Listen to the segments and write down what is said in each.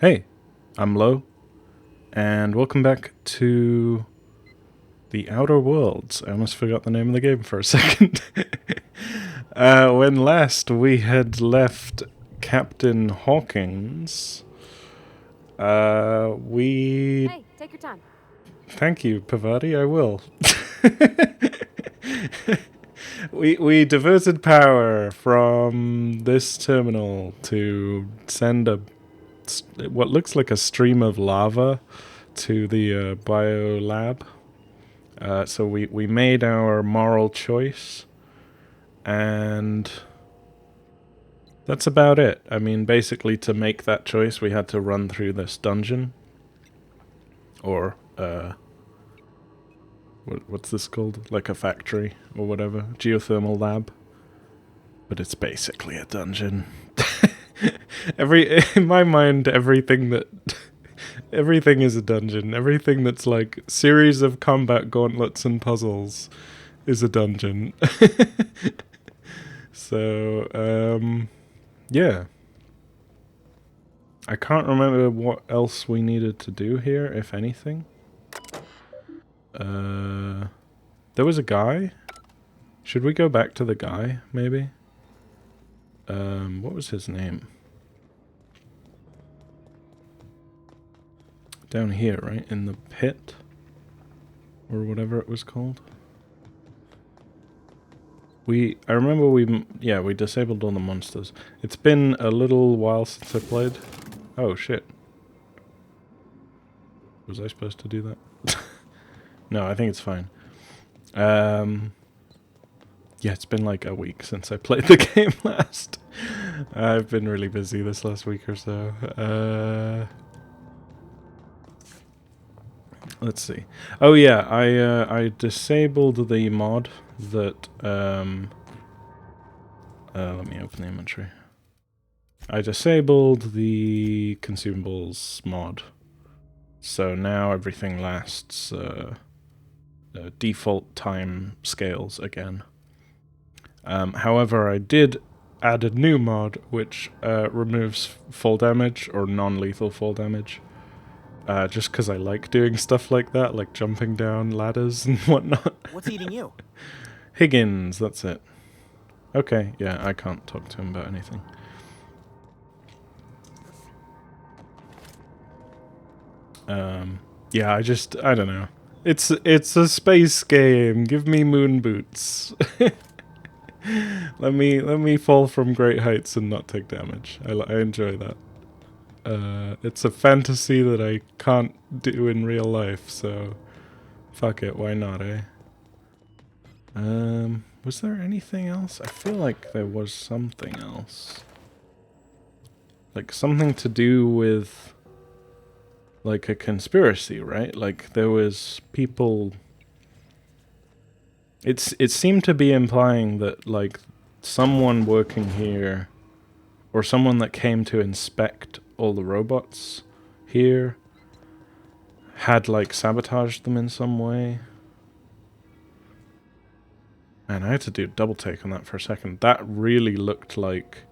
Hey, I'm Lo, and welcome back to the Outer Worlds. I almost forgot the name of the game for a second. When last we had left Captain Hawkins, Hey, take your time. Thank you, Pavati, I will. We diverted power from this terminal to send what looks like a stream of lava to the bio lab. So we made our moral choice, and that's about it. I mean, basically, to make that choice, we had to run through this dungeon, or what's this called? Like a factory or whatever, geothermal lab. But it's basically a dungeon. In my mind, everything is a dungeon. Everything that's like series of combat gauntlets and puzzles is a dungeon. So, yeah. I can't remember what else we needed to do here, if anything. There was a guy. Should we go back to the guy, maybe? What was his name? Down here, right? In the pit? Or whatever it was called. I remember we disabled all the monsters. It's been a little while since I played. Oh, shit. Was I supposed to do that? No, I think it's fine. Yeah, it's been like a week since I played the game last. I've been really busy this last week or so. Let's see. Oh yeah, I disabled the mod that let me open the inventory. I disabled the consumables mod, so now everything lasts default time scales again. However, I did add a new mod which removes fall damage or non-lethal fall damage. Just because I like doing stuff like that, like jumping down ladders and whatnot. What's eating you? Higgins, that's it. Okay, yeah, I can't talk to him about anything. Yeah, I don't know. It's a space game. Give me moon boots. Let me fall from great heights and not take damage. I enjoy that. It's a fantasy that I can't do in real life, so fuck it, why not, eh? Was there anything else? I feel like there was something else. Like something to do with like a conspiracy, right? Like there was people. It seemed to be implying that like someone working here, or someone that came to inspect all the robots here, had like sabotaged them in some way. Man, I had to do a double take on that for a second. That really looked like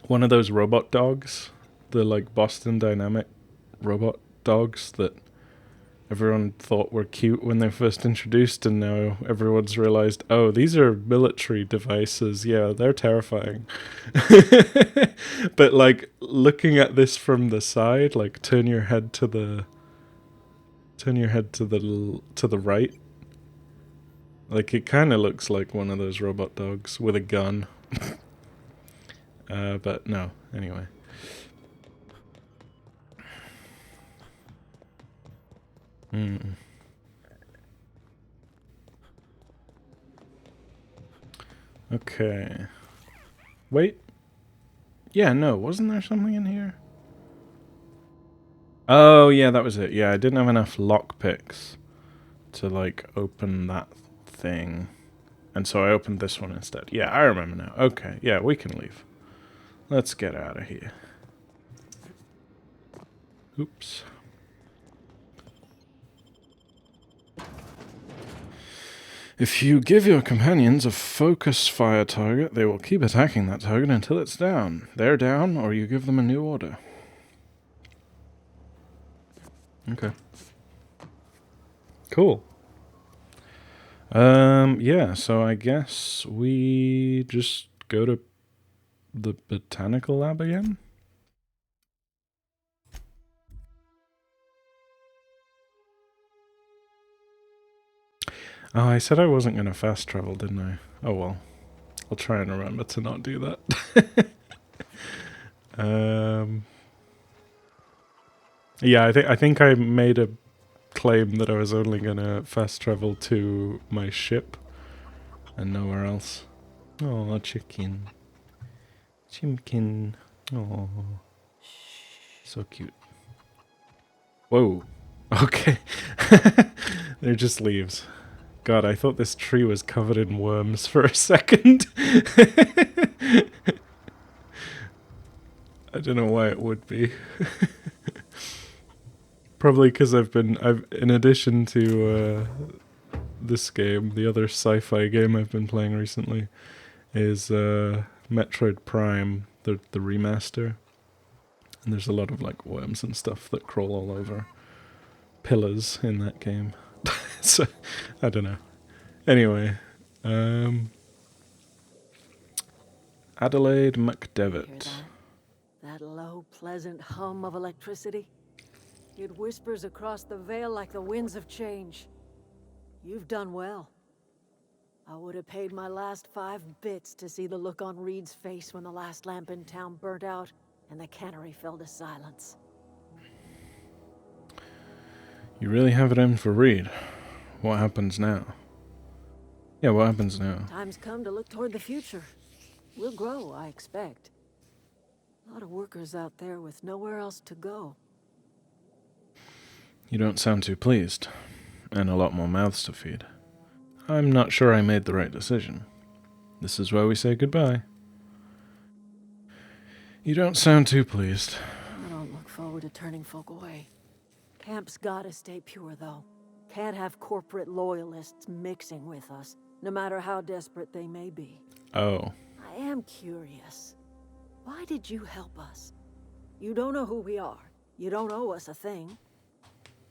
one of those robot dogs, the like Boston Dynamic robot dogs that everyone thought were cute when they first introduced, and now everyone's realized, oh, these are military devices. Yeah, they're terrifying. But like looking at this from the side, like turn your head to the right. Like it kind of looks like one of those robot dogs with a gun. But no, anyway. Okay. Wait. Yeah, no, wasn't there something in here? Oh, yeah, that was it. Yeah, I didn't have enough lockpicks to, like, open that thing. And so I opened this one instead. Yeah, I remember now. Okay, yeah, we can leave. Let's get out of here. Oops. If you give your companions a focus fire target, they will keep attacking that target until it's down. They're down, or you give them a new order. Okay. Cool. Yeah, so I guess we just go to the botanical lab again? Oh, I said I wasn't going to fast travel, didn't I? Oh well. I'll try and remember to not do that. Yeah, I think I made a claim that I was only going to fast travel to my ship and nowhere else. Oh, chicken. Chimkin. Oh, so cute. Whoa. Okay. They're just leaves. God, I thought this tree was covered in worms for a second. I don't know why it would be. Probably because I've in addition to this game, the other sci-fi game I've been playing recently is Metroid Prime, the remaster. And there's a lot of like worms and stuff that crawl all over pillars in that game. So, I don't know. Anyway, Adelaide Hear McDevitt. that low, pleasant hum of electricity? It whispers across the veil like the winds of change. You've done well. I would have paid my last 5 bits to see the look on Reed's face when the last lamp in town burnt out and the cannery fell to silence. You really have it in for Reed. What happens now? Yeah, what happens now? Time's come to look toward the future. We'll grow, I expect. A lot of workers out there with nowhere else to go. You don't sound too pleased. And a lot more mouths to feed. I'm not sure I made the right decision. This is where we say goodbye. You don't sound too pleased. I don't look forward to turning folk away. Camp's gotta stay pure, though. Can't have corporate loyalists mixing with us, no matter how desperate they may be. Oh. I am curious. Why did you help us? You don't know who we are. You don't owe us a thing.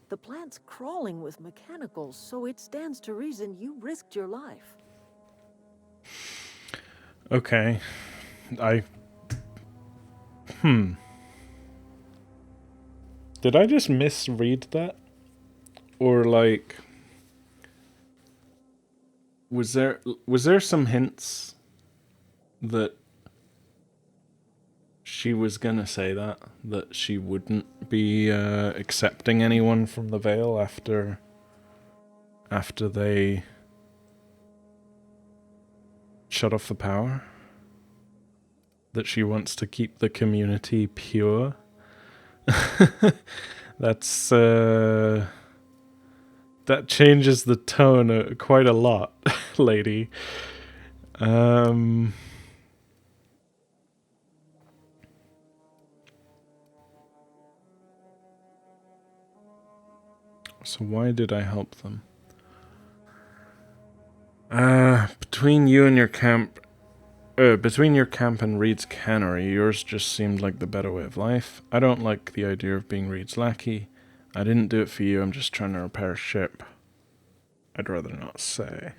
The plant's crawling with mechanicals, so it stands to reason you risked your life. Okay. Did I just misread that? Or like... Was there some hints that she was gonna say that she wouldn't be accepting anyone from the Vale after they shut off the power? That she wants to keep the community pure? That's that changes the tone quite a lot, lady. So why did I help them? Between you and your camp, between your camp and Reed's cannery, yours just seemed like the better way of life. I don't like the idea of being Reed's lackey. I didn't do it for you, I'm just trying to repair a ship. I'd rather not say.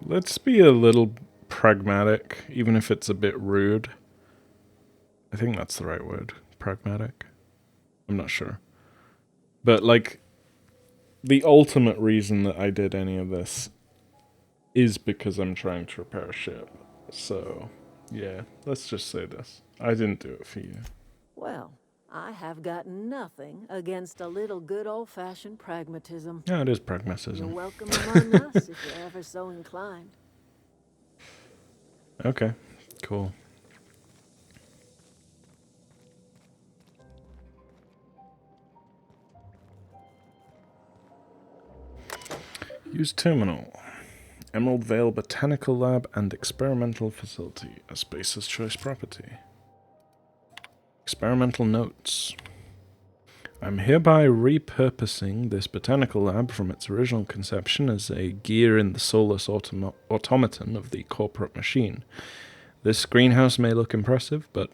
Let's be a little pragmatic, even if it's a bit rude. I think that's the right word. Pragmatic? I'm not sure. But, like, the ultimate reason that I did any of this is because I'm trying to repair a ship. So, yeah, let's just say this. I didn't do it for you. Well, I have got nothing against a little good old-fashioned pragmatism. Yeah, it is pragmatism. You're welcome among us if you're ever so inclined. Okay, cool. Use terminal. Emerald Vale Botanical Lab and Experimental Facility. A Spacer's Choice property. Experimental notes. I'm hereby repurposing this botanical lab from its original conception as a gear in the soulless automaton of the corporate machine. This greenhouse may look impressive, but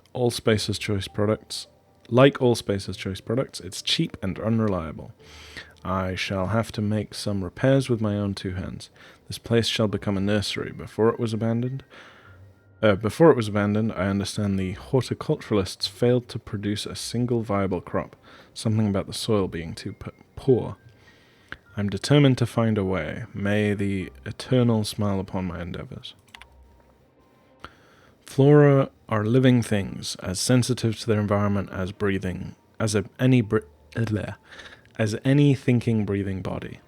like all Spacer's Choice products, it's cheap and unreliable. I shall have to make some repairs with my own two hands. This place shall become a nursery. Before it was abandoned, I understand the horticulturalists failed to produce a single viable crop. Something about the soil being too poor. I'm determined to find a way. May the Eternal smile upon my endeavors. Flora are living things, as sensitive to their environment as any thinking, breathing body.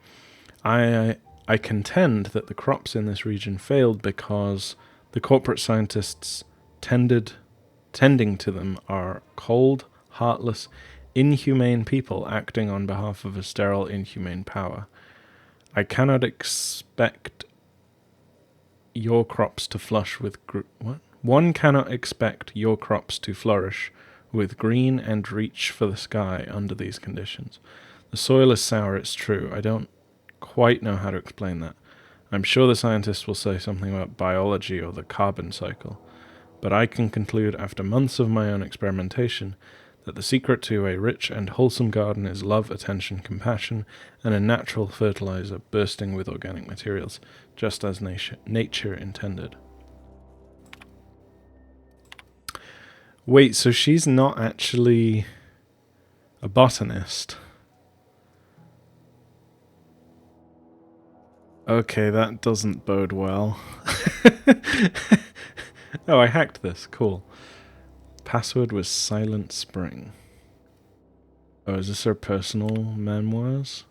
I contend that the crops in this region failed because the corporate scientists tending to them are cold, heartless, inhumane people acting on behalf of a sterile, inhumane power. I cannot expect your crops to flush with One cannot expect your crops to flourish with green and reach for the sky under these conditions. The soil is sour, it's true. I don't quite know how to explain that. I'm sure the scientists will say something about biology or the carbon cycle, but I can conclude after months of my own experimentation that the secret to a rich and wholesome garden is love, attention, compassion, and a natural fertilizer bursting with organic materials, just as nature intended. Wait, so she's not actually a botanist? Okay, that doesn't bode well. Oh, I hacked this. Cool. Password was Silent Spring. Oh, is this her personal memoirs?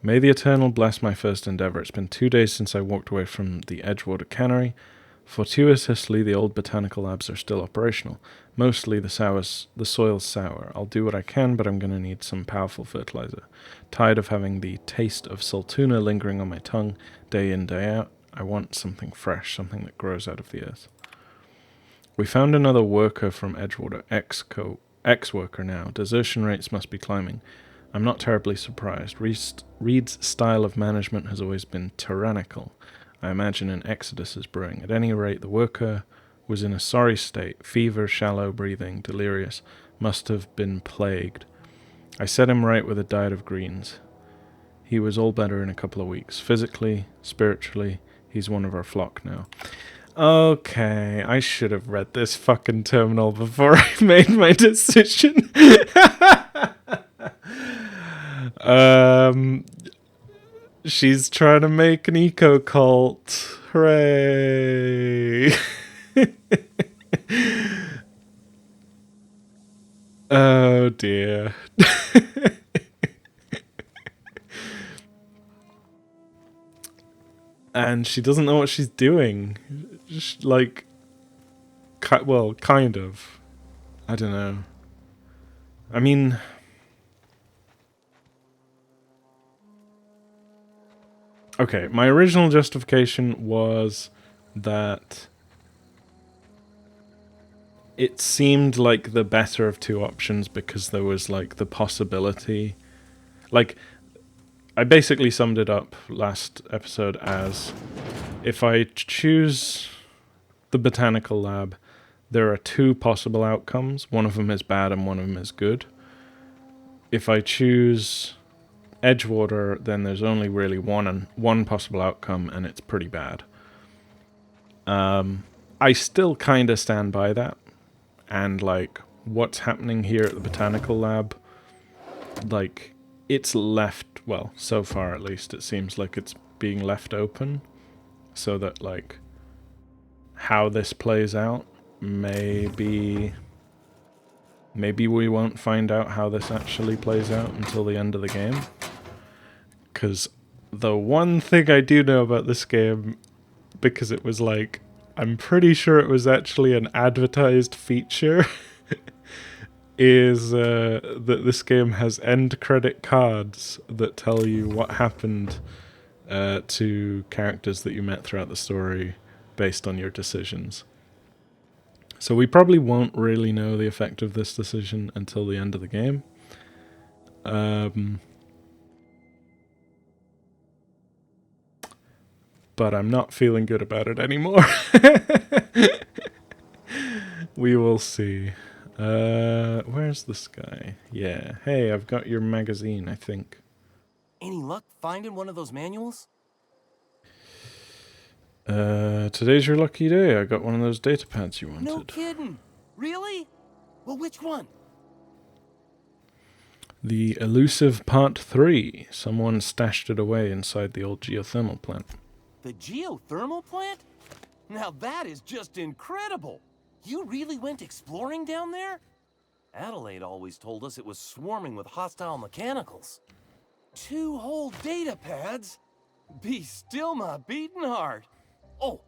May the Eternal bless my first endeavor. It's been 2 days since I walked away from the Edgewater Cannery. Fortuitously, the old botanical labs are still operational. Mostly the soil's sour. I'll do what I can, but I'm going to need some powerful fertilizer. Tired of having the taste of saltuna lingering on my tongue day in, day out. I want something fresh, something that grows out of the earth. We found another worker from Edgewater, ex-worker now. Desertion rates must be climbing. I'm not terribly surprised. Reed's style of management has always been tyrannical. I imagine an exodus is brewing. At any rate, the worker was in a sorry state. Fever, shallow breathing, delirious. Must have been plagued. I set him right with a diet of greens. He was all better in a couple of weeks. Physically, spiritually, he's one of our flock now. Okay, I should have read this fucking terminal before I made my decision. She's trying to make an eco cult. Hooray! Oh dear. And she doesn't know what she's doing. Like, well, kind of. I don't know. I mean, okay, my original justification was that it seemed like the better of two options because there was, like, the possibility. Like, I basically summed it up last episode as, if I choose the botanical lab, there are two possible outcomes. One of them is bad and one of them is good. If I choose Edgewater, then there's only really one possible outcome, and it's pretty bad. I still kind of stand by that. And, like, what's happening here at the botanical lab, like, it's left, well, so far at least, it seems like it's being left open. So that, like, how this plays out, maybe we won't find out how this actually plays out until the end of the game. Because the one thing I do know about this game, because it was like, I'm pretty sure it was actually an advertised feature, is that this game has end credit cards that tell you what happened to characters that you met throughout the story based on your decisions. So we probably won't really know the effect of this decision until the end of the game. But I'm not feeling good about it anymore. We will see. Where's this guy? Yeah. Hey, I've got your magazine, I think. Any luck finding one of those manuals? Today's your lucky day. I got one of those data pads you wanted. No kidding. Really? Well, which one? The elusive Part 3. Someone stashed it away inside the old geothermal plant. The geothermal plant? Now that is just incredible. You really went exploring down there? Adelaide always told us it was swarming with hostile mechanicals. 2 whole data pads? Be still my beating heart. Oh,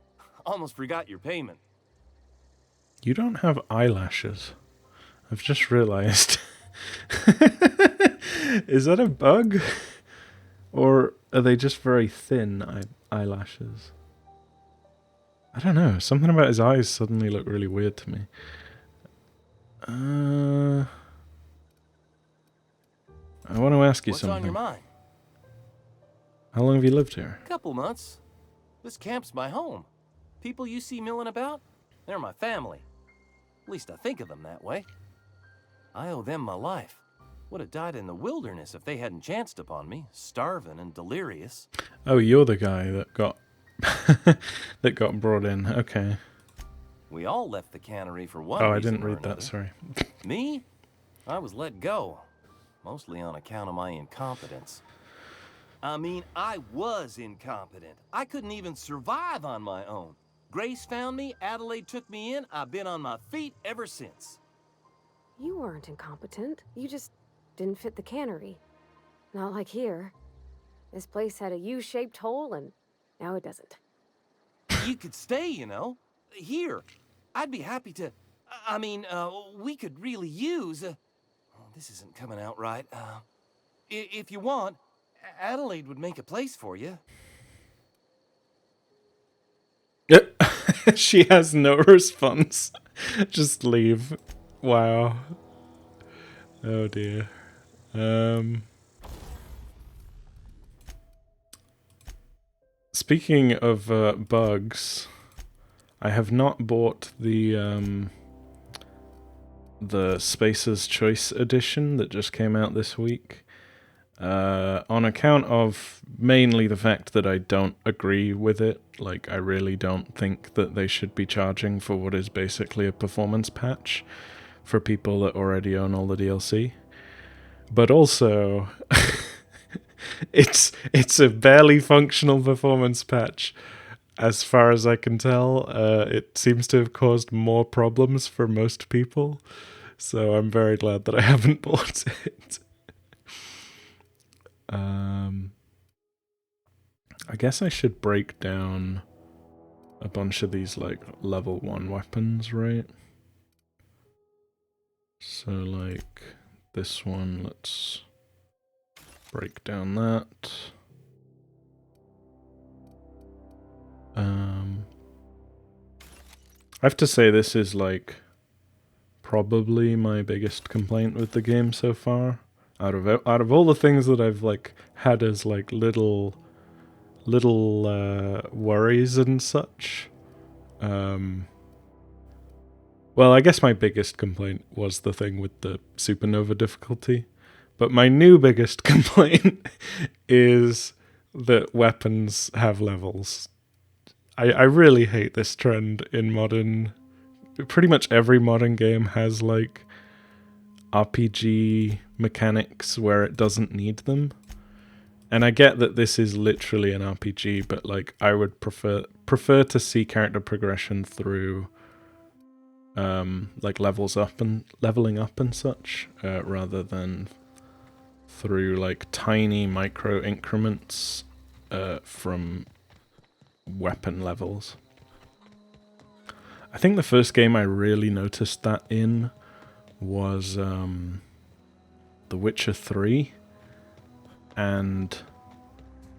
almost forgot your payment. You don't have eyelashes. I've just realized. Is that a bug? Or are they just very thin eyelashes? I don't know. Something about his eyes suddenly look really weird to me. I want to ask you What's something. on your mind? How long have you lived here? Couple months. This camp's my home. People you see milling about, they're my family. At least I think of them that way. I owe them my life. Would have died in the wilderness if they hadn't chanced upon me, starving and delirious. Oh, you're the guy that got that got brought in. Okay. We all left the cannery for one Oh, I reason didn't or read that. another. Sorry. Me? I was let go, mostly on account of my incompetence. I mean, I was incompetent. I couldn't even survive on my own. Grace found me, Adelaide took me in, I've been on my feet ever since. You weren't incompetent. You just didn't fit the cannery. Not like here. This place had a U-shaped hole, and now it doesn't. You could stay, you know. Here. I'd be happy to... I mean, we could really use... oh, this isn't coming out right. If you want, Adelaide would make a place for you. She has no response. Just leave. Wow. Oh dear. Speaking of bugs, I have not bought the Spacer's Choice edition that just came out this week. On account of mainly the fact that I don't agree with it. Like, I really don't think that they should be charging for what is basically a performance patch for people that already own all the DLC. But also, it's a barely functional performance patch. As far as I can tell, it seems to have caused more problems for most people. So I'm very glad that I haven't bought it. I guess I should break down a bunch of these like level 1 weapons, right? So like this one, let's break down that. I have to say this is like probably my biggest complaint with the game so far. Out of all the things that I've like had as like little worries and such. Well, I guess my biggest complaint was the thing with the supernova difficulty. But my new biggest complaint is that weapons have levels. I really hate this trend in modern... Pretty much every modern game has like RPG mechanics where it doesn't need them. And I get that this is literally an RPG, but like I would prefer to see character progression through like leveling up and such, rather than through like tiny micro increments from weapon levels. I think the first game I really noticed that in was The Witcher 3, and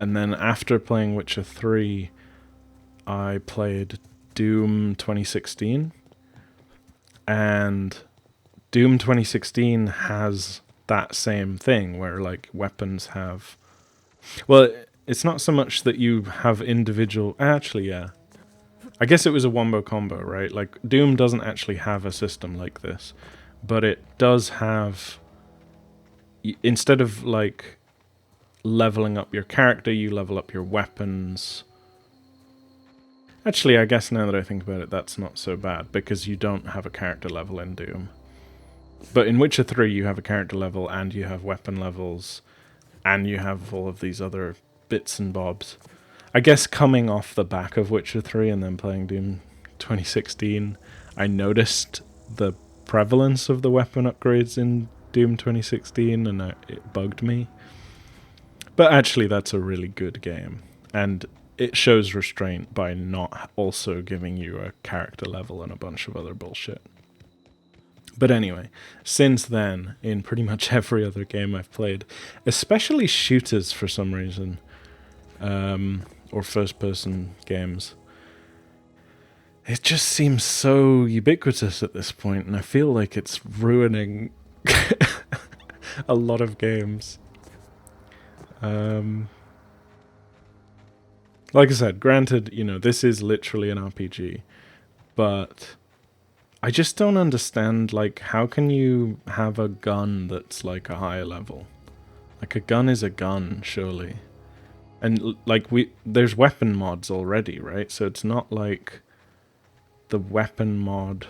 And then after playing Witcher 3, I played Doom 2016. And Doom 2016 has that same thing where like weapons have... Well, it's not so much that you have individual... Actually, yeah. I guess it was a wombo combo, right? Like, Doom doesn't actually have a system like this. But it does have... Instead of, like, leveling up your character, you level up your weapons. Actually, I guess now that I think about it, that's not so bad, because you don't have a character level in Doom. But in Witcher 3, you have a character level, and you have weapon levels, and you have all of these other bits and bobs. I guess coming off the back of Witcher 3 and then playing Doom 2016, I noticed the prevalence of the weapon upgrades in Doom 2016, and it bugged me. But actually, that's a really good game, and it shows restraint by not also giving you a character level and a bunch of other bullshit. But anyway, since then, in pretty much every other game I've played, especially shooters for some reason, or first-person games, it just seems so ubiquitous at this point, and I feel like it's ruining a lot of games. Like I said, granted, you know, this is literally an RPG, but I just don't understand, like, how can you have a gun that's, like, a higher level? Like, a gun is a gun, surely. And, like, there's weapon mods already, right? So it's not like the weapon mod...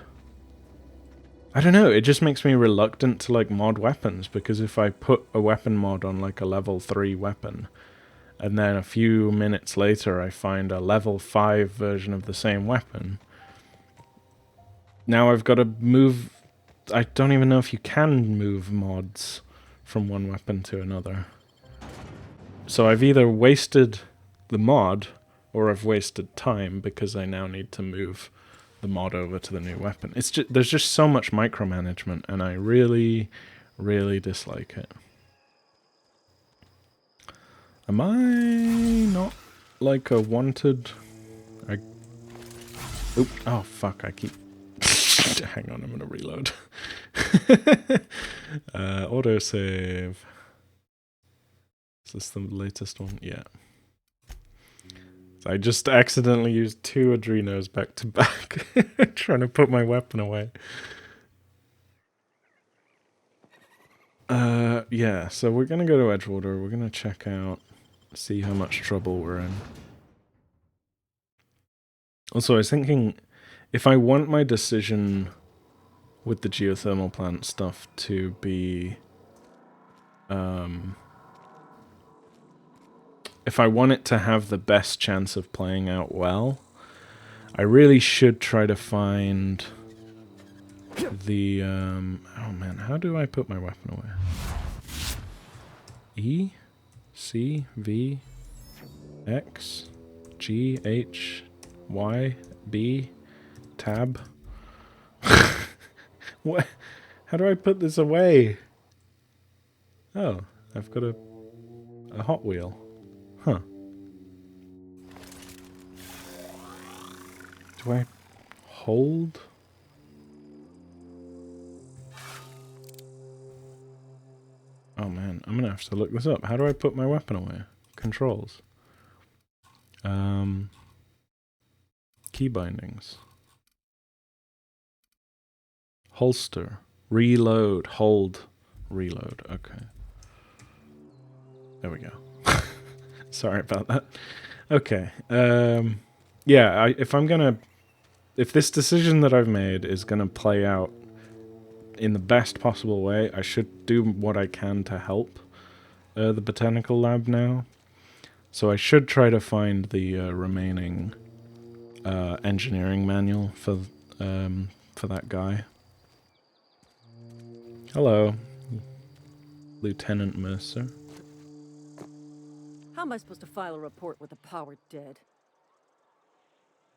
I don't know, it just makes me reluctant to, like, mod weapons, because if I put a weapon mod on, like, a level 3 weapon, and then a few minutes later I find a level 5 version of the same weapon, now I've got to move... I don't even know if you can move mods from one weapon to another. So I've either wasted the mod, or I've wasted time, because I now need to move the mod over to the new weapon. It's just, there's just so much micromanagement, and I really, really dislike it. Am I not like a wanted... Oop, oh fuck, I keep... Hang on, I'm gonna reload. Autosave. Is this the latest one? Yeah. So I just accidentally used 2 Adrenos back to back, trying to put my weapon away. Yeah, so we're gonna go to Edgewater, we're gonna check out, see how much trouble we're in. Also, I was thinking, if I want my decision with the geothermal plant stuff to be... if I want it to have the best chance of playing out well, I really should try to find the... oh man, how do I put my weapon away? E, C, V, X, G, H, Y, B, tab. What? How do I put this away? Oh, I've got a Hot Wheel. Huh. Do I hold? Oh man, I'm gonna have to look this up. How do I put my weapon away? Controls. Key bindings. Holster. Reload. Hold. Reload. Okay. There we go. Sorry about that. Okay. Yeah, if this decision that I've made is gonna play out in the best possible way, I should do what I can to help the botanical lab now. So I should try to find the remaining engineering manual for that guy. Hello, Lieutenant Mercer. How am I supposed to file a report with the power dead?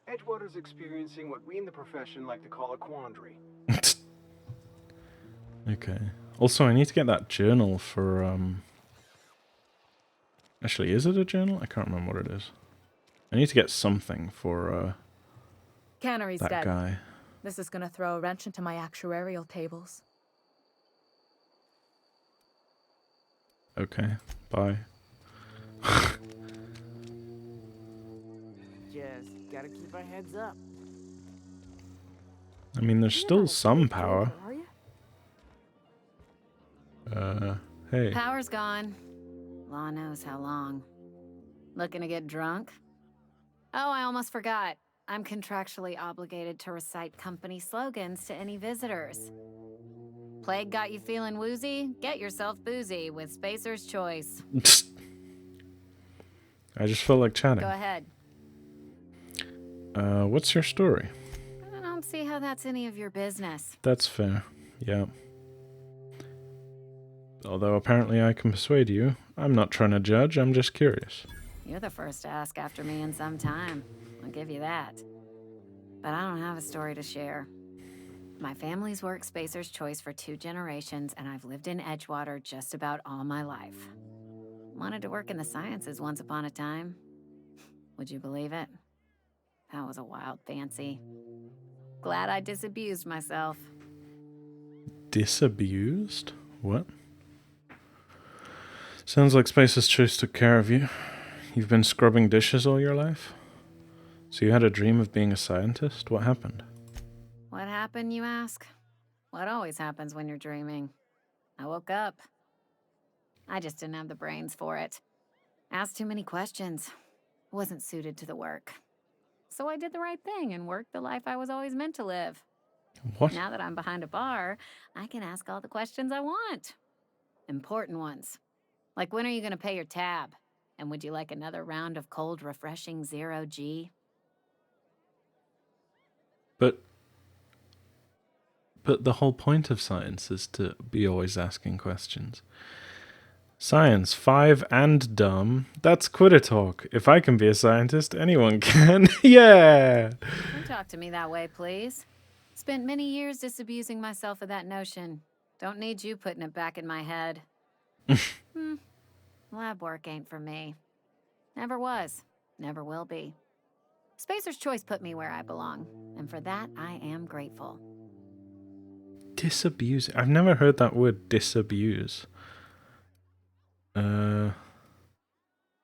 Edgewater's experiencing what we in the profession like to call a quandary. Okay. Also, I need to get that journal for Actually, is it a journal? I can't remember what it is. I need to get something for Cannery's that dead. guy. This is gonna throw a wrench into my actuarial tables. Okay, bye. Just gotta keep our heads up. I mean, there's You're still not a some big power. drinker, are you? Hey. Power's gone. Law knows how long. Looking to get drunk? Oh, I almost forgot. I'm contractually obligated to recite company slogans to any visitors. Plague got you feeling woozy? Get yourself boozy with Spacer's Choice. I just felt like chatting. Go ahead. What's your story? I don't see how that's any of your business. That's fair. Yeah. Although apparently I can persuade you. I'm not trying to judge, I'm just curious. You're the first to ask after me in some time. I'll give you that. But I don't have a story to share. My family's worked Spacer's Choice for 2 generations, and I've lived in Edgewater just about all my life. Wanted to work in the sciences once upon a time. Would you believe it? That was a wild fancy. Glad I disabused myself. Disabused? What? Sounds like Spacer's Choice took care of you. You've been scrubbing dishes all your life? So you had a dream of being a scientist? What happened? What happened, you ask? What always happens when you're dreaming? I woke up. I just didn't have the brains for it. Asked too many questions. Wasn't suited to the work. So I did the right thing and worked the life I was always meant to live. What? Now that I'm behind a bar, I can ask all the questions I want. Important ones. Like, when are you gonna pay your tab? And would you like another round of cold, refreshing 0G? But the whole point of science is to be always asking questions. Science, 5 and dumb. That's quitter talk. If I can be a scientist, anyone can. Yeah! Don't talk to me that way, please. Spent many years disabusing myself of that notion. Don't need you putting it back in my head. Lab work ain't for me. Never was. Never will be. Spacer's Choice put me where I belong, and for that I am grateful. Disabuse. I've never heard that word, disabuse.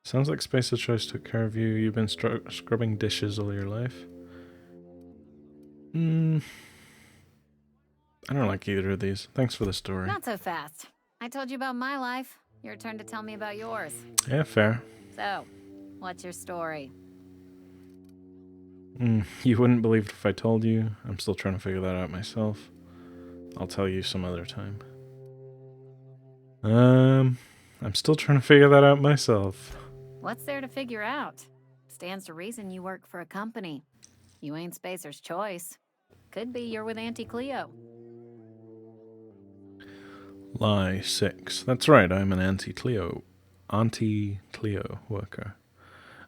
Sounds like Spacer's Choice took care of you. You've been scrubbing dishes all your life. I don't like either of these. Thanks for the story. Not so fast. I told you about my life. Your turn to tell me about yours. Yeah, fair. So, what's your story? You wouldn't believe it if I told you. I'm still trying to figure that out myself. I'll tell you some other time. I'm still trying to figure that out myself. What's there to figure out? Stands to reason you work for a company. You ain't Spacer's Choice. Could be you're with Auntie Cleo. Lie 6. That's right, I'm an Auntie Cleo worker.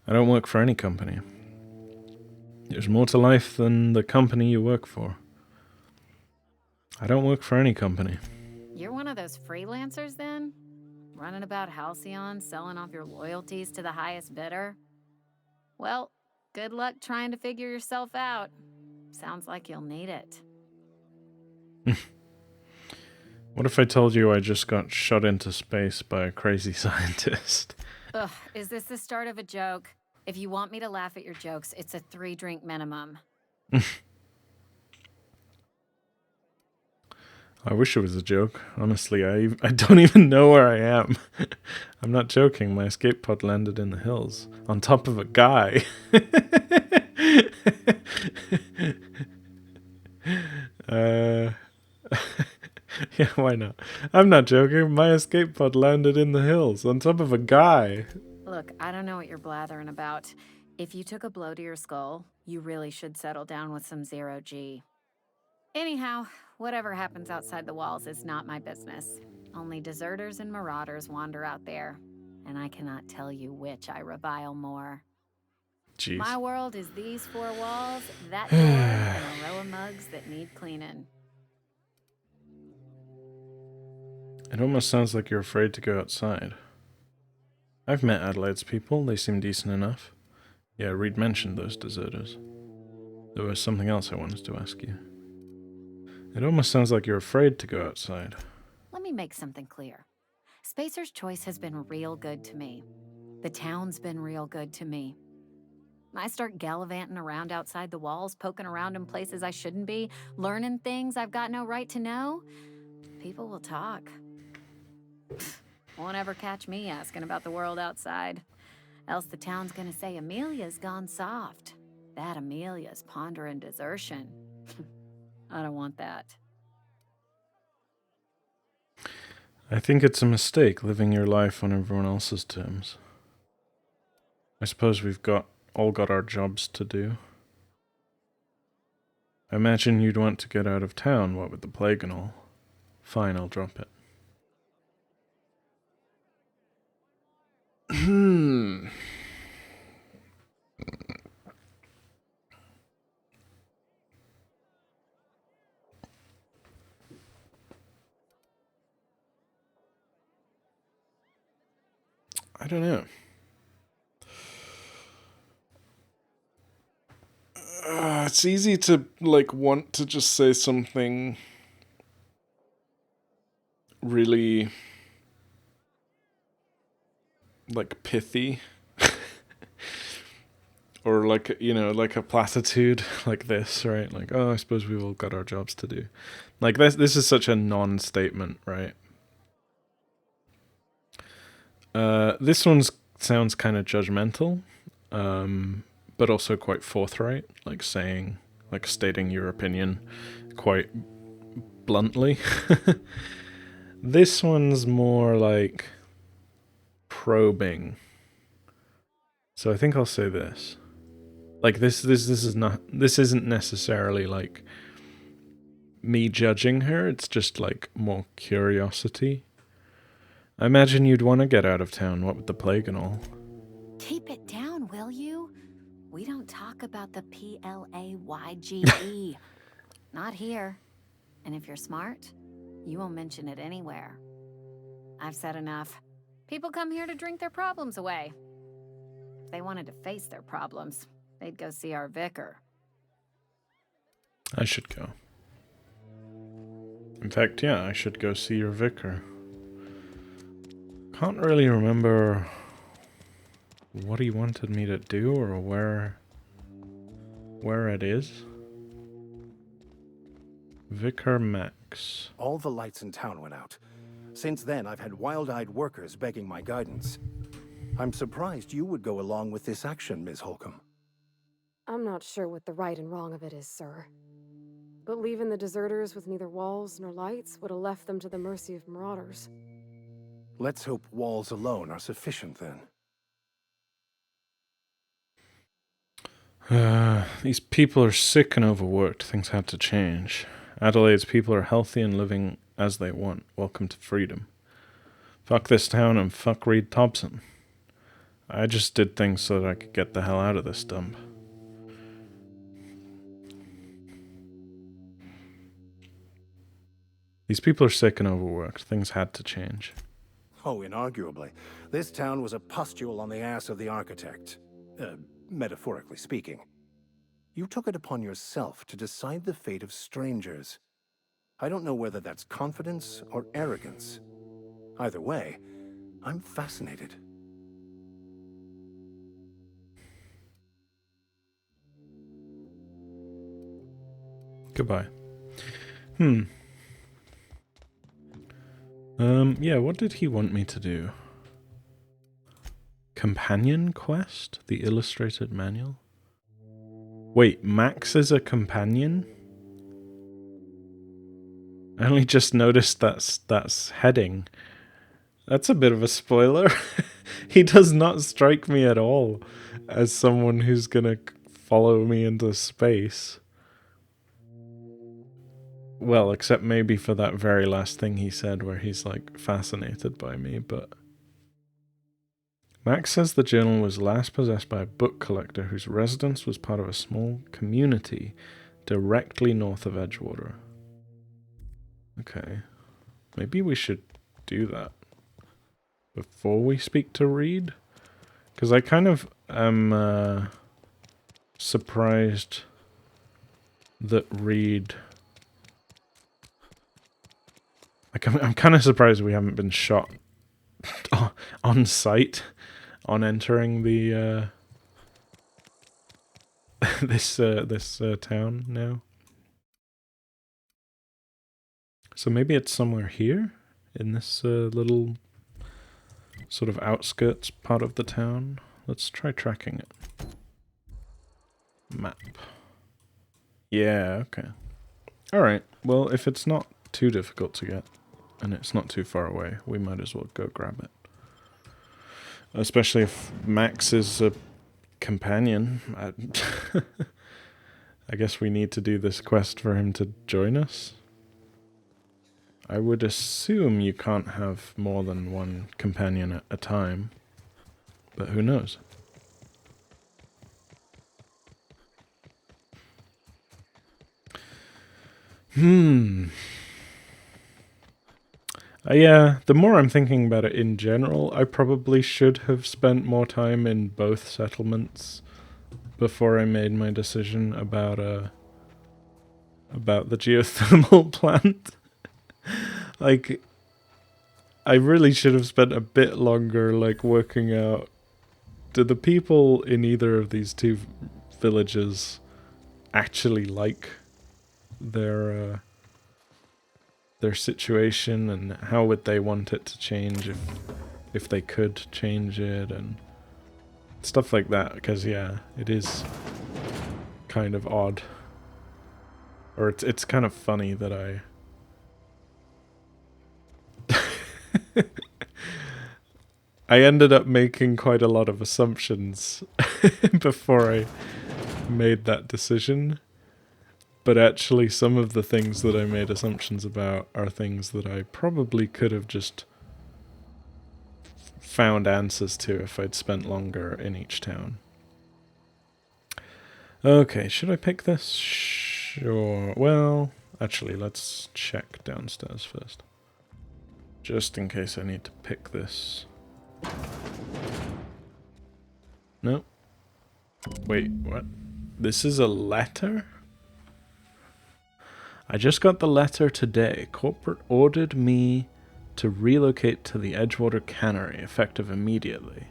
I don't work for any company. There's more to life than the company you work for. I don't work for any company. You're one of those freelancers then? Running about Halcyon, selling off your loyalties to the highest bidder? Well, good luck trying to figure yourself out. Sounds like you'll need it. What if I told you I just got shot into space by a crazy scientist? Ugh, is this the start of a joke? If you want me to laugh at your jokes, it's a 3-drink minimum. I wish it was a joke. Honestly, I don't even know where I am. I'm not joking. My escape pod landed in the hills. On top of a guy. Yeah, why not? I'm not joking. My escape pod landed in the hills. On top of a guy. Look, I don't know what you're blathering about. If you took a blow to your skull, you really should settle down with some 0G. Anyhow, whatever happens outside the walls is not my business. Only deserters and marauders wander out there, and I cannot tell you which I revile more. Jeez. My world is these 4 walls, that door, and a row of mugs that need cleaning. It almost sounds like you're afraid to go outside. I've met Adelaide's people. They seem decent enough. Yeah, Reed mentioned those deserters. There was something else I wanted to ask you. It almost sounds like you're afraid to go outside. Let me make something clear. Spacer's Choice has been real good to me. The town's been real good to me. I start gallivanting around outside the walls, poking around in places I shouldn't be, learning things I've got no right to know. People will talk. Won't ever catch me asking about the world outside. Else the town's gonna say Amelia's gone soft. That Amelia's pondering desertion. I don't want that. I think it's a mistake living your life on everyone else's terms. I suppose we've all got our jobs to do. I imagine you'd want to get out of town, what with the plague and all. Fine, I'll drop it. I don't know. It's easy to, want to just say something really, pithy. Or, like a platitude like this, right? Like, oh, I suppose we've all got our jobs to do. Like, this is such a non-statement, right? This one sounds kind of judgmental, but also quite forthright, stating your opinion quite bluntly. This one's more like probing. So I think I'll say this. Like this isn't necessarily like me judging her, it's just like more curiosity. I imagine you'd want to get out of town, what with the plague and all. Keep it down, will you? We don't talk about the PLAYGE. Not here. And if you're smart, you won't mention it anywhere. I've said enough. People come here to drink their problems away. If they wanted to face their problems, they'd go see our vicar. I should go. In fact, yeah, I should go see your vicar. Can't really remember what he wanted me to do or where it is. Vicar Max. All the lights in town went out. Since then, I've had wild-eyed workers begging my guidance. I'm surprised you would go along with this action, Ms. Holcomb. I'm not sure what the right and wrong of it is, sir. But leaving the deserters with neither walls nor lights would have left them to the mercy of marauders. Let's hope walls alone are sufficient, then. These people are sick and overworked. Things had to change. Adelaide's people are healthy and living as they want. Welcome to freedom. Fuck this town and fuck Reed Thompson. I just did things so that I could get the hell out of this dump. These people are sick and overworked. Things had to change. Oh, inarguably. This town was a pustule on the ass of the architect. Metaphorically speaking. You took it upon yourself to decide the fate of strangers. I don't know whether that's confidence or arrogance. Either way, I'm fascinated. Goodbye. Yeah, what did he want me to do? Companion quest? The illustrated manual? Wait, Max is a companion? I only just noticed that's heading. That's a bit of a spoiler. He does not strike me at all as someone who's gonna follow me into space. Well, except maybe for that very last thing he said where he's like fascinated by me, but... Max says the journal was last possessed by a book collector whose residence was part of a small community directly north of Edgewater. Okay. Maybe we should do that. before we speak to Reed? Because I kind of am surprised that Reed... Like, I'm kind of surprised we haven't been shot on sight on entering the this town now. So maybe it's somewhere here in this little sort of outskirts part of the town. Let's try tracking it. Map. Yeah, okay. Alright, well, if it's not too difficult to get, and it's not too far away, we might as well go grab it. Especially if Max is a companion. I guess we need to do this quest for him to join us. I would assume you can't have more than one companion at a time, but who knows? Yeah, the more I'm thinking about it in general, I probably should have spent more time in both settlements before I made my decision about the geothermal plant. Like, I really should have spent a bit longer, like, working out, do the people in either of these two villages actually like their situation, and how would they want it to change if they could change it, and stuff like that, because yeah, it is kind of odd, or it's kind of funny that I ended up making quite a lot of assumptions before I made that decision. But actually, some of the things that I made assumptions about are things that I probably could have just found answers to if I'd spent longer in each town. Okay, should I pick this? Sure. Well, actually, let's check downstairs first. Just in case I need to pick this. No. Wait, what? This is a letter? I just got the letter today. Corporate ordered me to relocate to the Edgewater Cannery, effective immediately.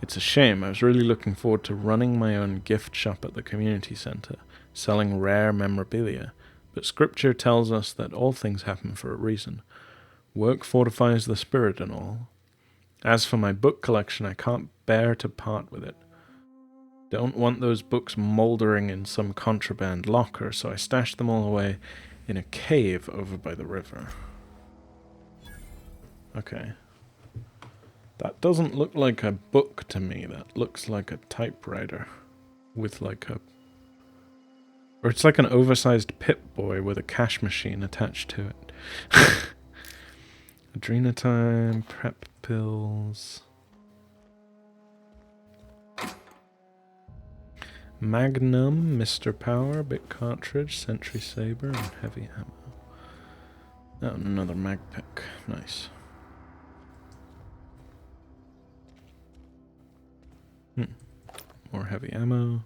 It's a shame. I was really looking forward to running my own gift shop at the community center, selling rare memorabilia. But scripture tells us that all things happen for a reason. Work fortifies the spirit and all. As for my book collection, I can't bear to part with it. Don't want those books mouldering in some contraband locker, so I stashed them all away in a cave over by the river. Okay. That doesn't look like a book to me. That looks like a typewriter with like a... Or it's like an oversized Pip-Boy with a cash machine attached to it. Adrenatime, prep pills... Magnum, Mr. Power, bit cartridge, Sentry Saber, and heavy ammo. Oh, and another mag pick. Nice. More heavy ammo.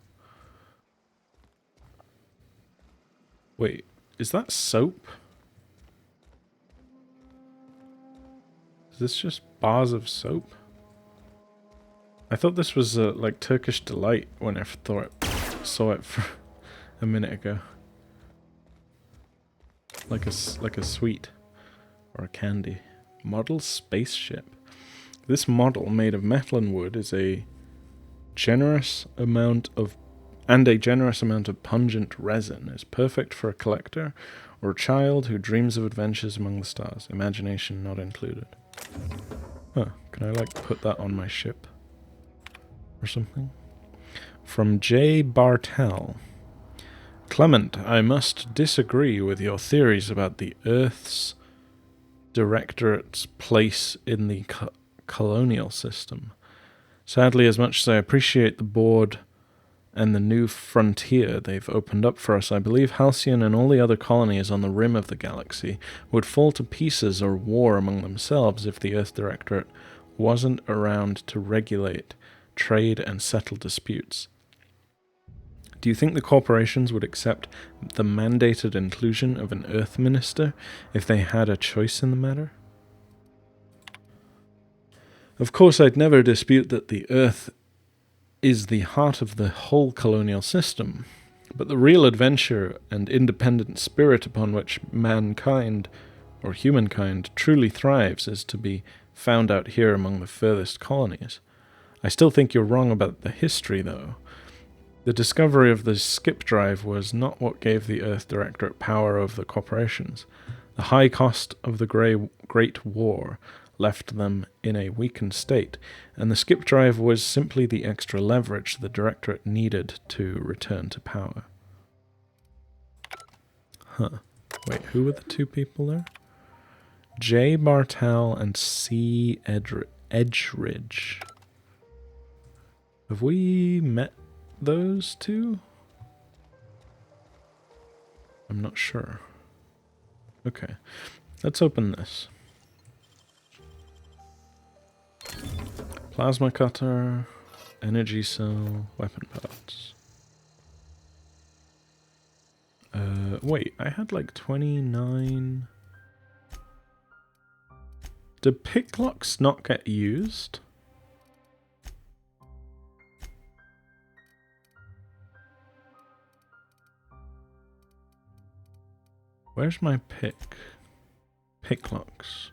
Wait, is that soap? Is this just bars of soap? I thought this was like Turkish Delight when I saw it for a minute ago. Like a sweet or a candy. Model spaceship. This model, made of metal and wood, is a generous amount of pungent resin. Is perfect for a collector or a child who dreams of adventures among the stars. Imagination not included. Huh, can I like put that on my ship? Or something? From J. Bartel. Clement, I must disagree with your theories about the Earth's Directorate's place in the colonial system. Sadly, as much as I appreciate the board and the new frontier they've opened up for us, I believe Halcyon and all the other colonies on the rim of the galaxy would fall to pieces or war among themselves if the Earth Directorate wasn't around to regulate trade and settle disputes. Do you think the corporations would accept the mandated inclusion of an Earth Minister if they had a choice in the matter? Of course, I'd never dispute that the Earth is the heart of the whole colonial system, but the real adventure and independent spirit upon which mankind, or humankind, truly thrives is to be found out here among the furthest colonies. I still think you're wrong about the history, though. The discovery of the skip drive was not what gave the Earth Directorate power over the corporations. The high cost of the Great War left them in a weakened state, and the skip drive was simply the extra leverage the Directorate needed to return to power. Huh. Wait, who were the two people there? J. Bartel and C. Edgeridge. Have we met those two? I'm not sure. Okay, let's open this. Plasma cutter, energy cell, weapon parts. Wait, I had like 29... Do picklocks not get used? Where's my picklocks?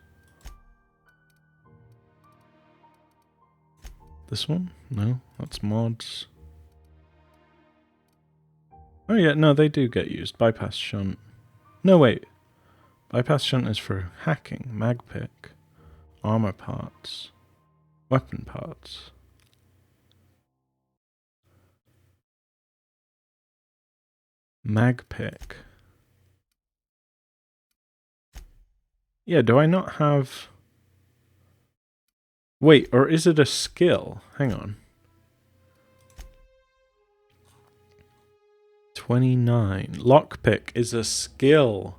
This one? No, that's mods. Oh yeah, no, they do get used. Bypass shunt. No, wait. Bypass shunt is for hacking. Mag pick. Armor parts. Weapon parts. Mag pick. Yeah, do I not have... Wait, or is it a skill? Hang on. 29. Lockpick is a skill.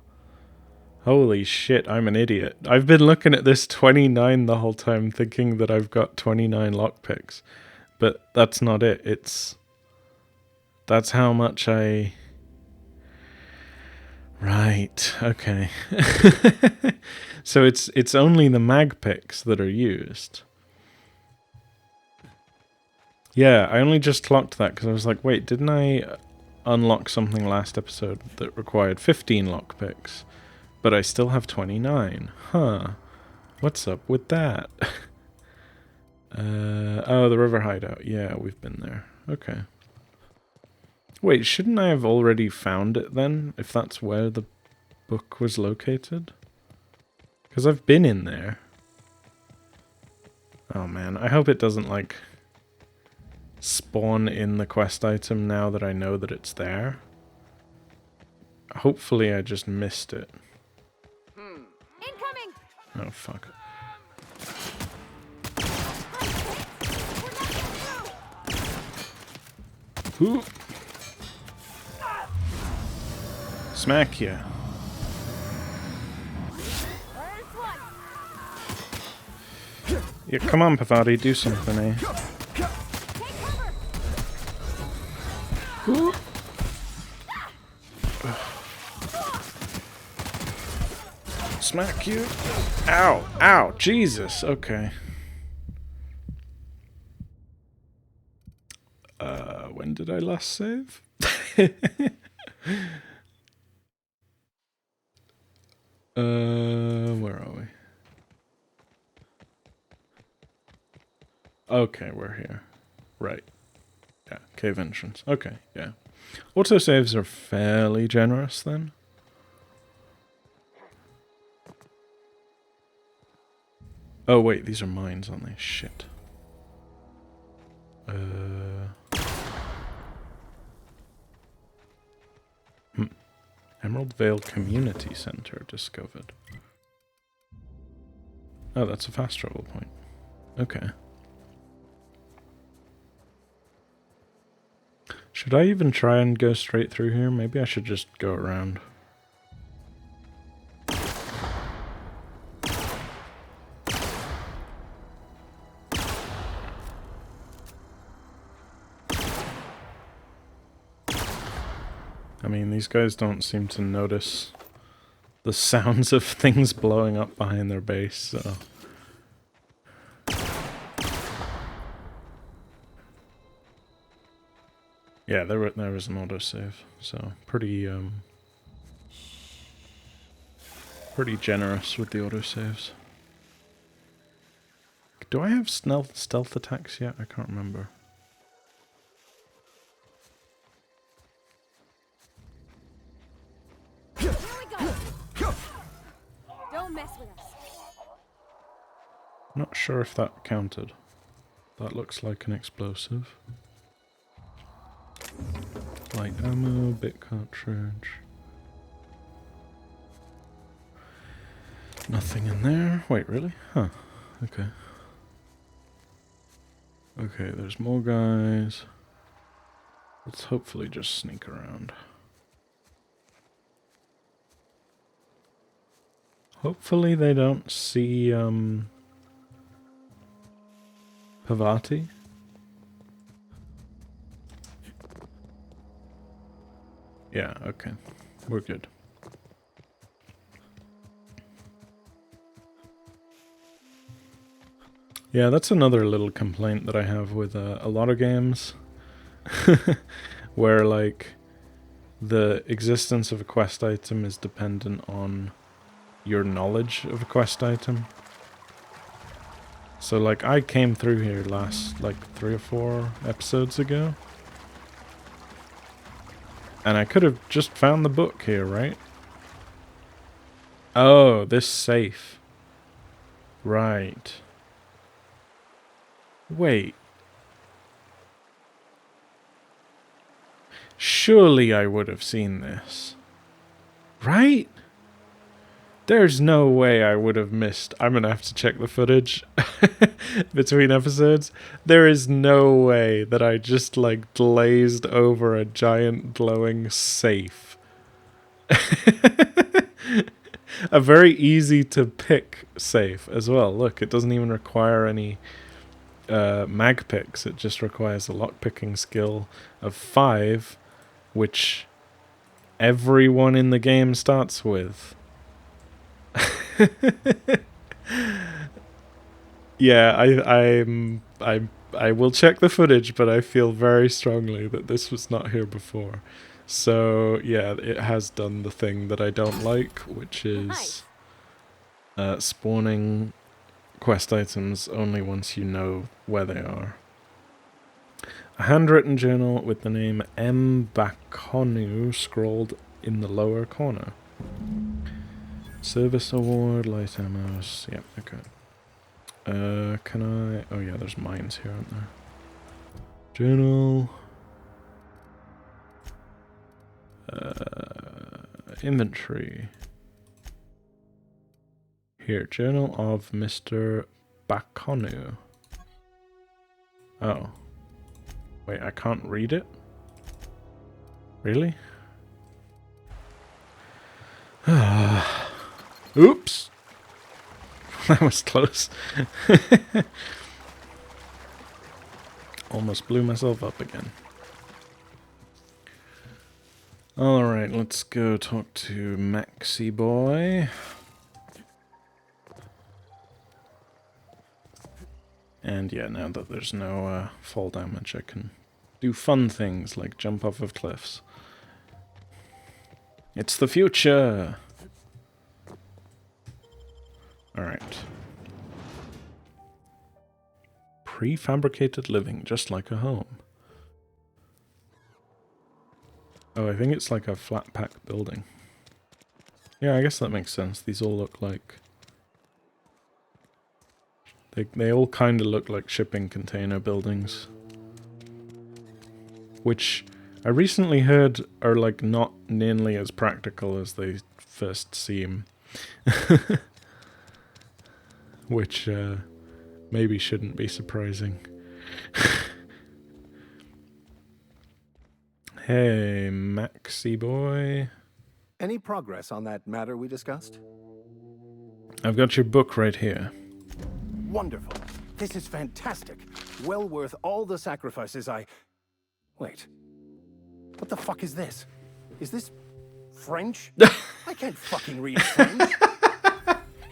Holy shit, I'm an idiot. I've been looking at this 29 the whole time thinking that I've got 29 lockpicks. But that's not it. That's how much I... Right, okay. So it's only the mag picks that are used. Yeah, I only just clocked that because I was like, wait, didn't I unlock something last episode that required 15 lockpicks? But I still have 29. Huh. What's up with that? Oh, the river hideout. Yeah, we've been there. Okay. Wait, shouldn't I have already found it then, if that's where the book was located? Because I've been in there. Oh man, I hope it doesn't, like, spawn in the quest item now that I know that it's there. Hopefully I just missed it. Incoming! Oh, fuck. Ooh. Smack ya. Yeah, come on, Pavati, do something, eh? Ooh. Smack you. Ow, ow, Jesus, okay. When did I last save? Where are we? Okay, we're here. Right. Yeah, cave entrance. Okay, yeah. Autosaves are fairly generous then. Oh wait, these are mines, aren't they? Shit. Emerald Vale Community Center discovered. Oh, that's a fast travel point. Okay. Should I even try and go straight through here? Maybe I should just go around. these guys don't seem to notice the sounds of things blowing up behind their base, so... Yeah, there was an autosave, so pretty generous with the autosaves. Do I have stealth attacks yet? I can't remember. Here we go. Don't mess with us. Not sure if that counted. That looks like an explosive. Light ammo, bit cartridge. Nothing in there. Wait, really? Huh. Okay. Okay, there's more guys. Let's hopefully just sneak around. Hopefully they don't see, Pavati. Yeah, okay. We're good. Yeah, that's another little complaint that I have with a lot of games. Where, like, the existence of a quest item is dependent on your knowledge of a quest item. So, like, I came through here last, like, 3 or 4 episodes ago. And I could have just found the book here, right? Oh, this safe. Right. Wait. Surely I would have seen this. Right? There's no way I would have missed. I'm gonna have to check the footage between episodes. There is no way that I just, like, glazed over a giant glowing safe. A very easy to pick safe as well. Look, it doesn't even require any mag picks. It just requires a lockpicking skill of 5, which everyone in the game starts with. Yeah, I will check the footage, but I feel very strongly that this was not here before. So yeah, it has done the thing that I don't like, which is spawning quest items only once you know where they are. A handwritten journal with the name M. Bakonu scrolled in the lower corner. Service award, light ammos. Yep, okay. Can I... Oh yeah, there's mines here, aren't there? Journal. Inventory. Here, journal of Mr. Bakonu. Oh. Wait, I can't read it? Really? Oops! That was close. Almost blew myself up again. Alright, let's go talk to Maxi Boy. And yeah, now that there's no fall damage, I can do fun things like jump off of cliffs. It's the future! Alright. Prefabricated living, just like a home. Oh, I think it's like a flat pack building. Yeah, I guess that makes sense. These all look like... They all kind of look like shipping container buildings. Which I recently heard are like not nearly as practical as they first seem. Which maybe shouldn't be surprising. Hey, Maxi Boy. Any progress on that matter we discussed? I've got your book right here. Wonderful. This is fantastic. Well worth all the sacrifices I... Wait. What the fuck is this? Is this French? I can't fucking read French.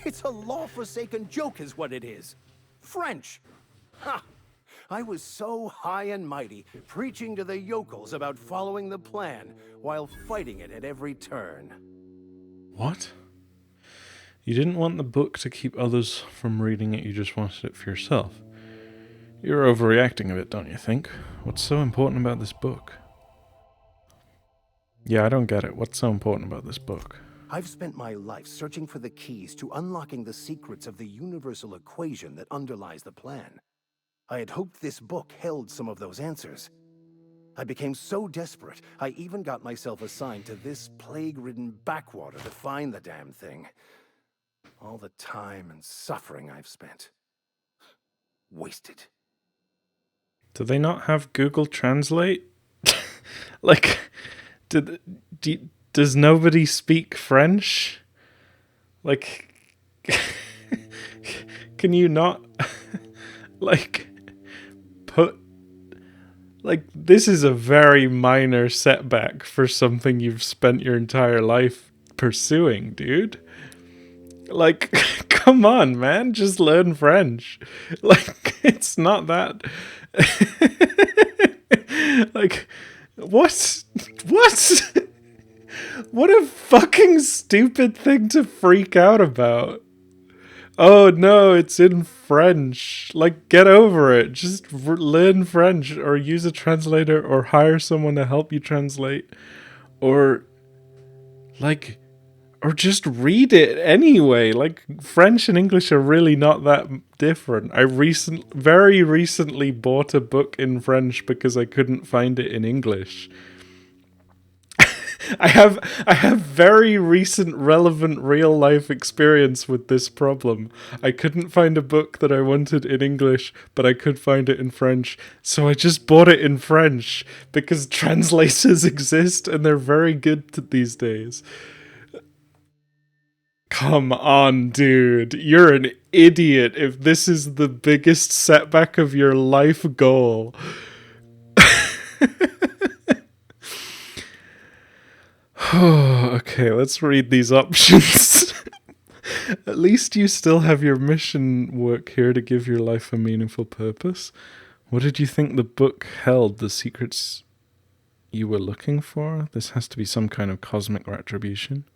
It's a law-forsaken joke is what it is. French. Ha! I was so high and mighty, preaching to the yokels about following the plan, while fighting it at every turn. What? You didn't want the book to keep others from reading it, you just wanted it for yourself. You're overreacting a bit, don't you think? What's so important about this book? Yeah, I don't get it. What's so important about this book? I've spent my life searching for the keys to unlocking the secrets of the universal equation that underlies the plan. I had hoped this book held some of those answers. I became so desperate, I even got myself assigned to this plague-ridden backwater to find the damn thing. All the time and suffering I've spent. Wasted. Do they not have Google Translate? Like, does nobody speak French? Like, can you not, like, put, like, this is a very minor setback for something you've spent your entire life pursuing, dude. Like, come on, man, just learn French. Like, it's not that, like, what? What a fucking stupid thing to freak out about. Oh no, it's in French. Like, get over it. Just learn French, or use a translator, or hire someone to help you translate. Or, like, or just read it anyway. Like, French and English are really not that different. I very recently bought a book in French because I couldn't find it in English. I have very recent, relevant, real life experience with this problem. I couldn't find a book that I wanted in English, but I could find it in French, so I just bought it in French because translators exist and they're very good these days. Come on, dude. You're an idiot if this is the biggest setback of your life goal. Okay, let's read these options. At least you still have your mission work here to give your life a meaningful purpose. What did you think the book held? The secrets you were looking for? This has to be some kind of cosmic retribution.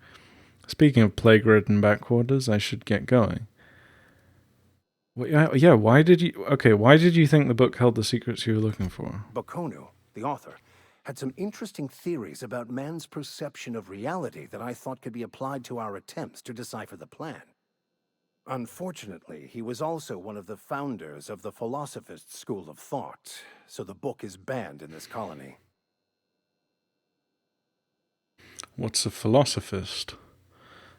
Speaking of plague-ridden backwaters, I should get going. Yeah, why did you think the book held the secrets you were looking for? Bakonu, the author, had some interesting theories about man's perception of reality that I thought could be applied to our attempts to decipher the plan. Unfortunately, he was also one of the founders of the Philosophist school of thought, so the book is banned in this colony. What's a philosophist?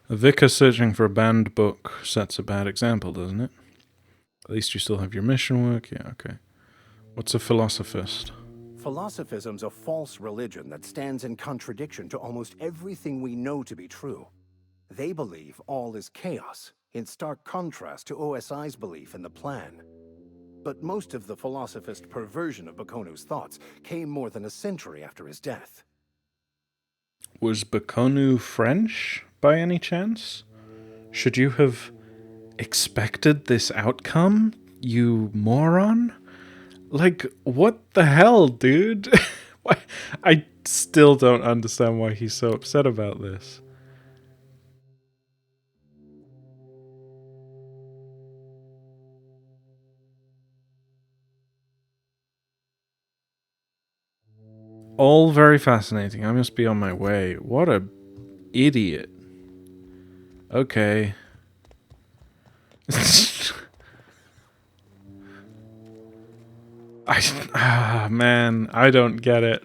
A vicar searching for a banned book sets a bad example, doesn't it? At least you still have your mission work. Yeah, okay. What's a philosophist? Philosophism's a false religion that stands in contradiction to almost everything we know to be true. They believe all is chaos, in stark contrast to OSI's belief in the plan. But most of the philosophist perversion of Bakonu's thoughts came more than a century after his death. Was Bakonu French, by any chance? Should you have expected this outcome, you moron? Like, what the hell, dude? I still don't understand why he's so upset about this. All very fascinating. I must be on my way. What a idiot. Okay. Man, I don't get it.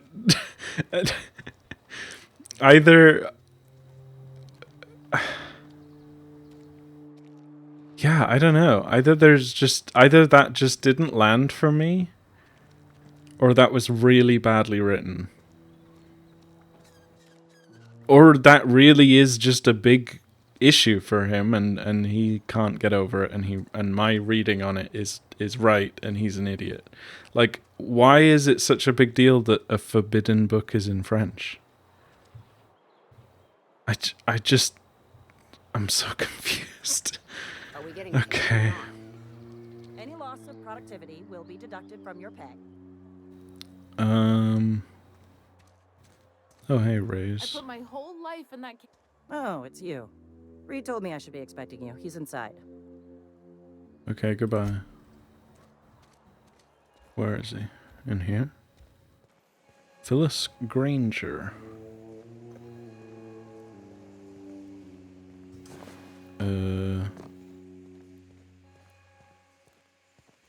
Either... Yeah, I don't know. Either that just didn't land for me, or that was really badly written. Or that really is just a big issue for him, and he can't get over it, and my reading on it is right, and he's an idiot. Like, why is it such a big deal that a forbidden book is in French? I'm so confused. Are we getting Okay. Any loss of productivity will be deducted from your pay. Oh, hey, I Raze. put my whole life in that. Oh, it's you. Reed told me I should be expecting you. He's inside. Okay, goodbye. Where is he? In here? Phyllis Granger.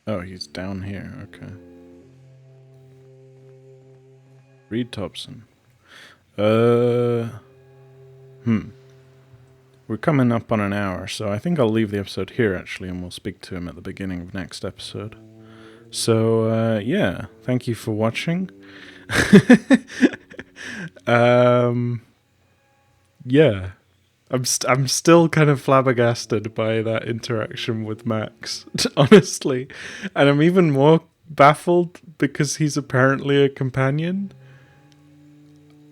Oh, he's down here. Okay. Reed Thompson. We're coming up on an hour, so I think I'll leave the episode here, actually, and we'll speak to him at the beginning of next episode. So, yeah, thank you for watching. Yeah. I'm still kind of flabbergasted by that interaction with Max, honestly. And I'm even more baffled because he's apparently a companion.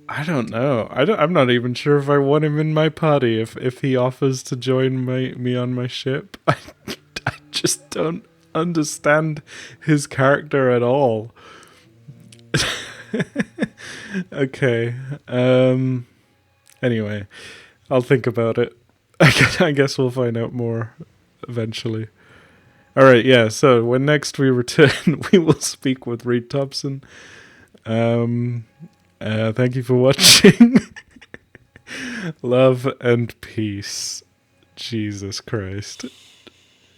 I don't know. I'm not even sure if I want him in my party if he offers to join me on my ship. I just don't understand his character at all. Okay. Anyway, I'll think about it. I guess we'll find out more eventually. Alright, yeah, so when next we return, we will speak with Reed Thompson. Thank you for watching. Love and peace. Jesus Christ.